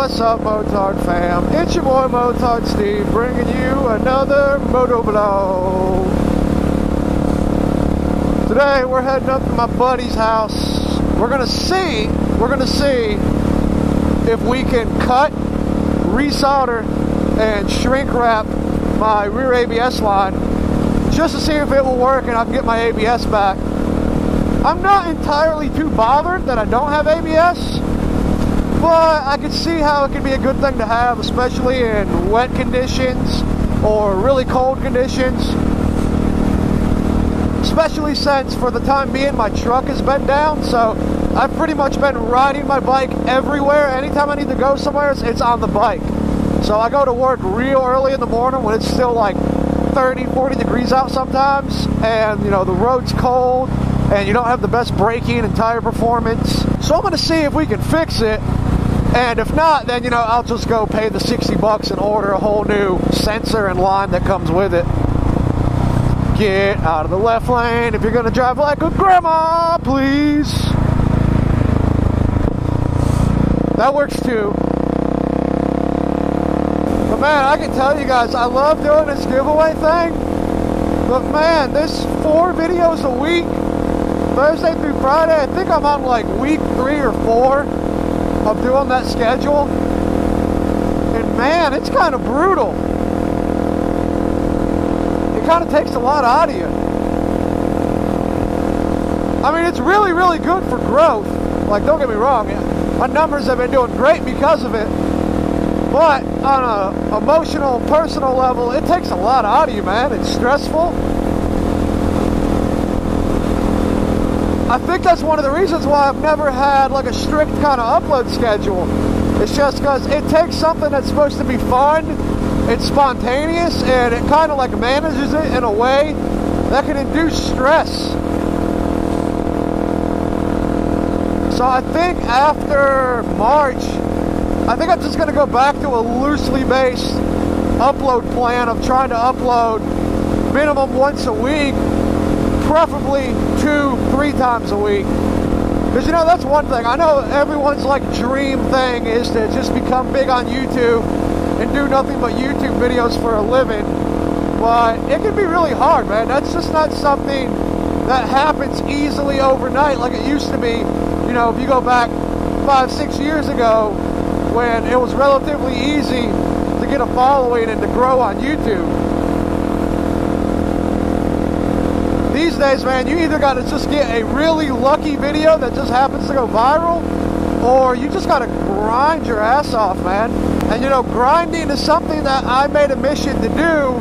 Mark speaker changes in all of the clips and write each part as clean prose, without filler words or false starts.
Speaker 1: What's up, Motard fam? It's your boy MotardSteve bringing you another moto vlog. Today we're heading up to my buddy's house. We're gonna see if we can cut, resolder, and shrink wrap my rear ABS line just to see if it will work and I can get my ABS back. I'm not entirely too bothered that I don't have ABS, but I can see how it could be a good thing to have, especially in wet conditions or really cold conditions. Especially since for the time being my truck has been down, so I've pretty much been riding my bike everywhere. Anytime I need to go somewhere, it's on the bike. So I go to work real early in the morning when it's still like 30, 40 degrees out sometimes, and you know, the road's cold and you don't have the best braking and tire performance. So I'm gonna see if we can fix it, and if not, then you know, I'll just go pay the 60 bucks and order a whole new sensor and line that comes with it. Get out of the left lane if you're gonna drive like a grandma, please. That works too. But man, I can tell you guys, I love doing this giveaway thing. But man, this 4 videos a week, Thursday through Friday, I think I'm on like week 3 or 4 of doing that schedule. And man, it's kind of brutal. It kind of takes a lot out of you. I mean, it's really, really good for growth. Like, don't get me wrong, my numbers have been doing great because of it. But on an emotional, personal level, it takes a lot out of you, man. It's stressful. I think that's one of the reasons why I've never had like a strict kind of upload schedule. It's just because it takes something that's supposed to be fun, it's spontaneous, and it kind of like manages it in a way that can induce stress. So I think after March, I think I'm just going to go back to a loosely based upload plan of trying to upload minimum once a week, preferably 2-3 times a week. Because you know, that's one thing. I know everyone's like dream thing is to just become big on YouTube and do nothing but YouTube videos for a living. But it can be really hard, man. That's just not something that happens easily overnight like it used to be. You know, if you go back 5-6 years ago, when it was relatively easy to get a following and to grow on YouTube. These days, man, you either got to just get a really lucky video that just happens to go viral, or you just got to grind your ass off, man. And you know, grinding is something that I made a mission to do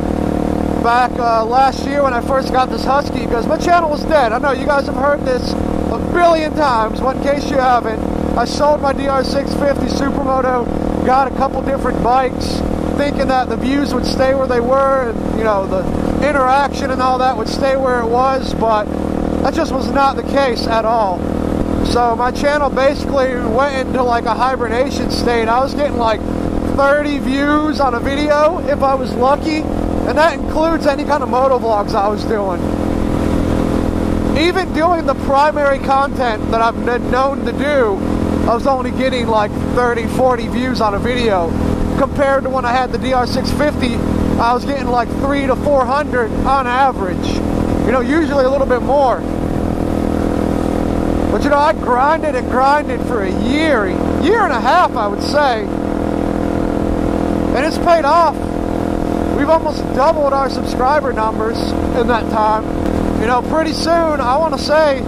Speaker 1: back last year when I first got this Husky, because my channel was dead. I know you guys have heard this a billion times, but in case you haven't, I sold my DR650 Supermoto, got a couple different bikes, thinking that the views would stay where they were, and you know, the interaction and all that would stay where it was, but that just was not the case at all. So my channel basically went into like a hibernation state. I was getting like 30 views on a video if I was lucky, and that includes any kind of moto vlogs I was doing. Even doing the primary content that I've been known to do, I was only getting like 30-40 views on a video. Compared to when I had the DR650, I was getting like 300 to 400 on average. You know, usually a little bit more. But you know, I grinded and grinded for a year and a half, I would say. And it's paid off. We've almost doubled our subscriber numbers in that time. You know, pretty soon, I want to say,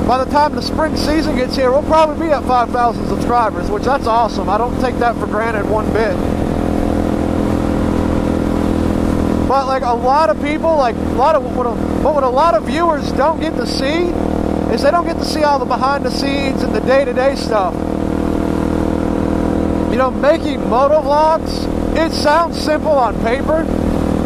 Speaker 1: by the time the spring season gets here, we'll probably be at 5,000 subscribers, which that's awesome. I don't take that for granted one bit. But like a lot of people, like what a lot of viewers don't get to see is they don't get to see all the behind the scenes and the day-to-day stuff. You know, making moto vlogs, it sounds simple on paper,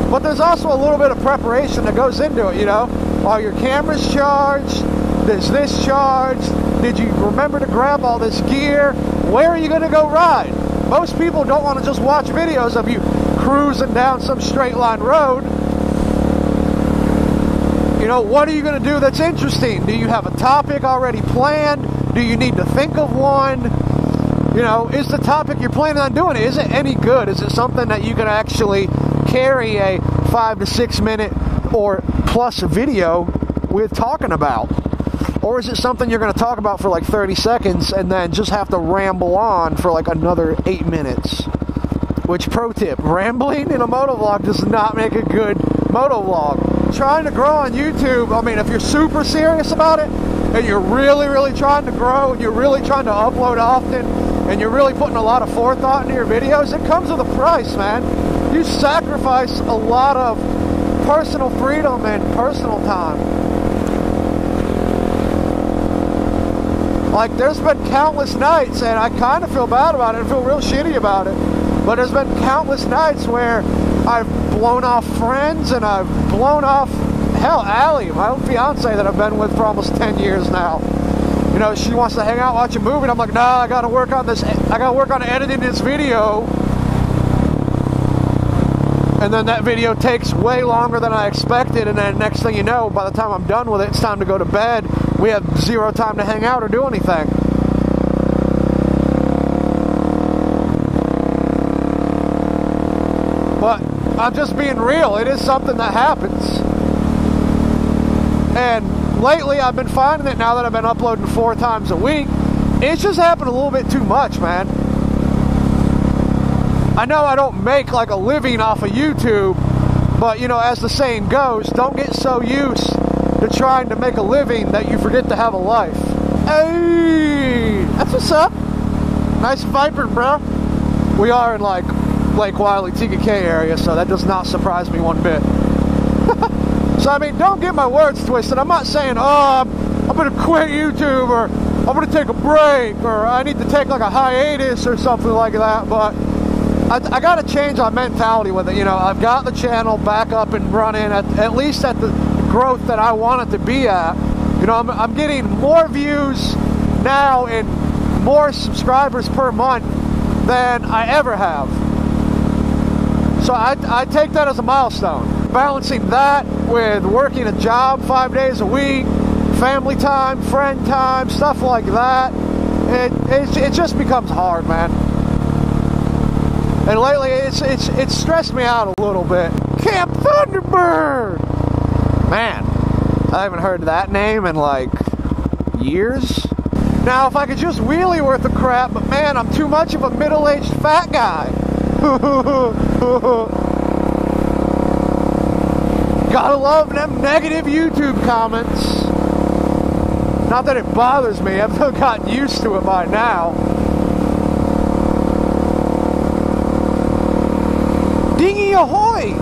Speaker 1: but there's also a little bit of preparation that goes into it, you know. Are your cameras charged? Is this charged? Did you remember to grab all this gear? Where are you going to go ride? Most people don't want to just watch videos of you cruising down some straight line road. You know, what are you going to do that's interesting? Do you have a topic already planned? Do you need to think of one? You know, is the topic you're planning on doing, is it any good? Is it something that you can actually carry a 5 to 6 minute or plus video with talking about? Or is it something you're going to talk about for like 30 seconds and then just have to ramble on for like another 8 minutes? Which, pro tip, rambling in a motovlog does not make a good motovlog. Trying to grow on YouTube, I mean, if you're super serious about it, and you're really, really trying to grow, and you're really trying to upload often, and you're really putting a lot of forethought into your videos, it comes with a price, man. You sacrifice a lot of personal freedom and personal time. Like, there's been countless nights, and I kind of feel bad about it and feel real shitty about it, but there's been countless nights where I've blown off friends, and I've blown off, hell, Allie, my old fiance that I've been with for almost 10 years now. You know, she wants to hang out, watch a movie, and I'm like, nah, I gotta work on this, I gotta work on editing this video. And then that video takes way longer than I expected, and then next thing you know, by the time I'm done with it, it's time to go to bed. We have zero time to hang out or do anything. But I'm just being real. It is something that happens. And lately I've been finding it, now that I've been uploading 4 times a week, it's just happened a little bit too much, man. I know I don't make like a living off of YouTube, but you know, as the saying goes, don't get so used to trying to make a living that you forget to have a life. Hey, that's what's up. Nice Viper, bro. We are in like Lake Wiley, TKK area, so that does not surprise me one bit. So I mean, don't get my words twisted. I'm not saying, oh, I'm gonna quit YouTube, or I'm gonna take a break, or I need to take like a hiatus or something like that, but I got to change my mentality with it. You know, I've got the channel back up and running, at least at the growth that I want it to be at. You know, I'm getting more views now and more subscribers per month than I ever have. So I take that as a milestone. Balancing that with working a job 5 days a week, family time, friend time, stuff like that, it just becomes hard, man. And lately, it's stressed me out a little bit. Camp Thunderbird! Man, I haven't heard that name in like years. Now, if I could just wheelie worth the crap, but man, I'm too much of a middle-aged fat guy. Gotta love them negative YouTube comments. Not that it bothers me, I've gotten used to it by now. Dinghy ahoy!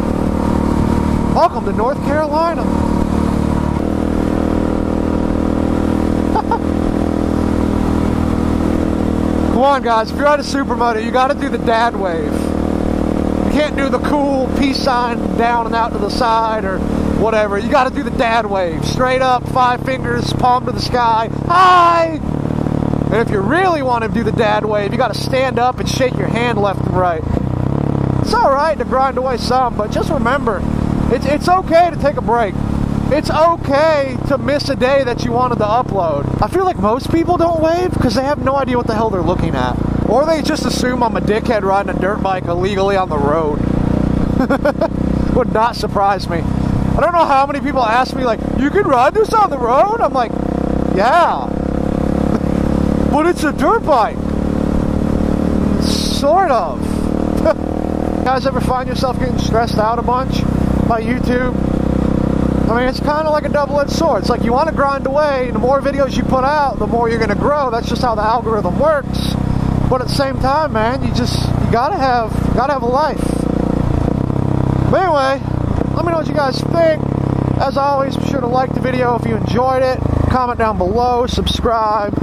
Speaker 1: Welcome to North Carolina. Come on, guys, if you're at a Supermoto, you gotta do the dad wave. You can't do the cool peace sign down and out to the side or whatever. You gotta do the dad wave. Straight up, 5 fingers, palm to the sky. Hi! And if you really want to do the dad wave, you gotta stand up and shake your hand left and right. It's alright to grind away some, but just remember, it's okay to take a break. It's okay to miss a day that you wanted to upload. I feel like most people don't wave because they have no idea what the hell they're looking at. Or they just assume I'm a dickhead riding a dirt bike illegally on the road. Would not surprise me. I don't know how many people ask me, like, you can ride this on the road? I'm like, yeah. But it's a dirt bike. Sort of. Guys ever find yourself getting stressed out a bunch by YouTube? I mean, it's kind of like a double-edged sword. It's like you want to grind away, and the more videos you put out, the more you're going to grow. That's just how the algorithm works. But at the same time, man, you gotta have a life. But anyway, let me know what you guys think. As always, be sure to like the video if you enjoyed it. Comment down below, subscribe,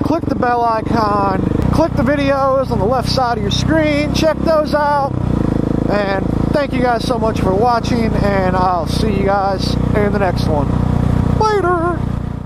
Speaker 1: click the bell icon, click the videos on the left side of your screen, check those out. And thank you guys so much for watching, and I'll see you guys in the next one. Later!